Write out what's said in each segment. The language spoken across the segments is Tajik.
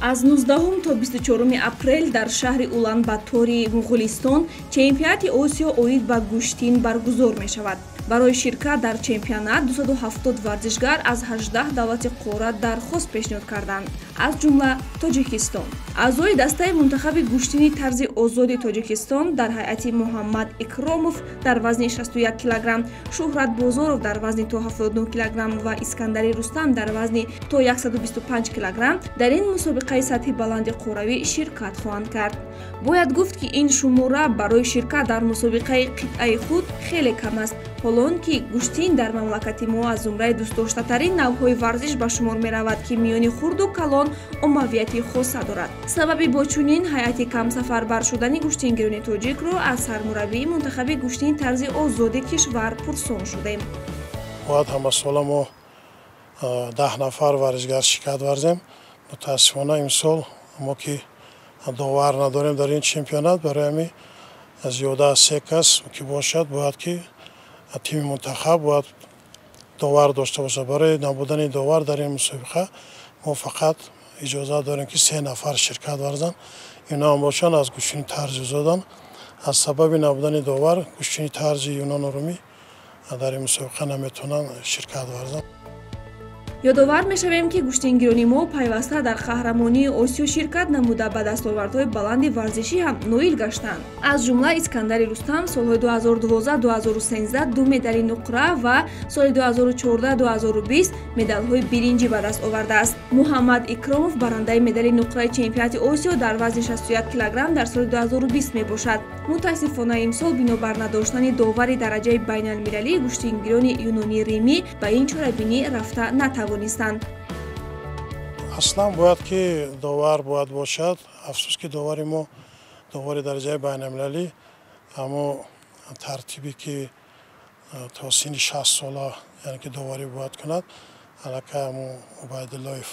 аз 19 то 24 апрел дар шаҳри Улан-Батори Муғулистон чемпионати Осиё оид ба Гӯштин баргузор мешавад. барои ширкат дар чемпионат 270 варзишгар аз 18 давлати қора дархост пешниҳод карданд, аз ҷумла Тоҷикистон. аъзои дастаи мунтахаби гӯштини тарзи озоди Тоҷикистон дар ҳайати Муҳаммад Икромов дар вазни 61 кг, Шӯҳрат Бозоров дар вазни то 79 кг ва Искандари Рустам дар вазни то 125 кг дар ин мусобиқаи сатҳи баланди қуравӣ ширкат хоҳанд кард. бояд гуфт ки ин шумора барои ширкат дар мусобиқаи қитъаи худ хеле кам аст, ҳолон ки гӯштин дар мамлакати мо аз зумраи дӯстдоштатарин навъҳои варзиш ба шумор меравад, ки миёни хурду калон оммавияти хоса дорад. сабаби бо чунин ҳайати камсафарбар шудани гӯштингирони тоҷикро аз сармураббии мунтахаби гӯштини тарзи озоди кишвар пурсон шудем. бояд ҳамасола мо 10 нафар варзишгар ширкат варзем. мутаассифона имсол мо ки довар надорем дар ин чемпионат, барои ҳамин зиёда аз 3 кас ки бошад, бояд ки тими мунтахаб бояд довар дошта бошад. барои набудани довар дар ин мусобиқа мо фақат иҷозат дорем ки 3 нафар ширкат варзанд. ино ҳам бошанд аз гӯштини тарзи озоданд. аз сабаби набудани довар гӯштини тарзи юнону румӣ дар ин мусобиқа наметавонанд ширкат варзанд. ёдовар мешавем ки гӯштингирони мо пайваста дар қаҳрамонии Осиё ширкат намуда ба дастовардҳои баланди варзишӣ ҳам ноил гаштанд. аз ҷумла Искандари Рустам солҳои 2012-2013 2 медали нуқра ва соли 2014-2020 медалҳои биринҷӣ ба даст овардааст. Муҳаммад Икромов барандаи медали нуқраи чемпионати Осиё дар вазни 61 кг дар соли 2020 мебошад. мутаассифона имсол бинобар надоштани довари дараҷаи байналмилалии гӯштингирони юнони римӣ ба ин чорабинӣ рафта натавонистанд. аслан бояд ки довар бояд бошад. афсус ки довари мо довари дараҷаи байналмилалӣ аммо тартиби ки то синни 60 сола яъне ки доварӣ бояд кунад, аллакай аммо Убайдуллоев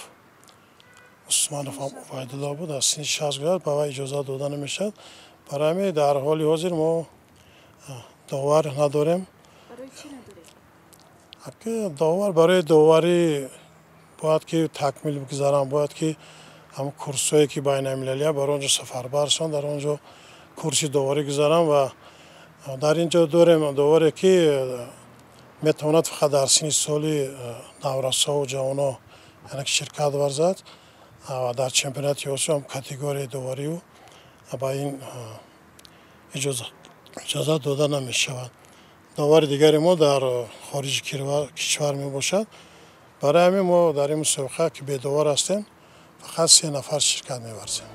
Усманов Убайдулло буд, аз синни 60 гузашт, ба вай иҷозат дода намешавад. барои ҳамин дар ҳоли ҳозир мо довар надорем. довар барои доварӣ бояд ки такмил бигзарам, бояд ки ҳамн курсҳое ки байналмилалия бар он ҷо сафарбар шаванд, дар он ҷо курси доварӣ гузарам ва дар ин ҷо дорем доваре ки метавонад фақат дар синни соли наврасову ҷавоно яъне ки ширкат варзад ва дар чемпионати Осиё ҳам категорияи доварию ба ин иҷозат дода намешавад. довари дигари мо дар хориҷи кишвар мебошад. барои ҳамин мо дар ин мусобиқа ки бедовар ҳастем, фақат 3 нафар ширкат меварзем.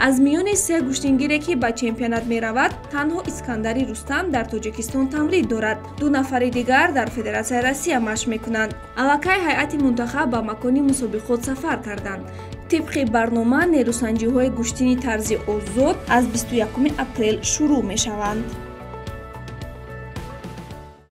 аз миёни 3 гӯштингире ки ба чемпионат меравад, танҳо Искандари Рустам дар Тоҷикистон тамрид дорад. 2 нафари дигар дар Федератсияи Россия машқ мекунанд. аллакай ҳайати мунтахаб ба макони мусобиқот сафар карданд. тибқи барнома нерӯсанҷиҳои гӯштини тарзи озод аз 21 апрел шурӯъ мешаванд.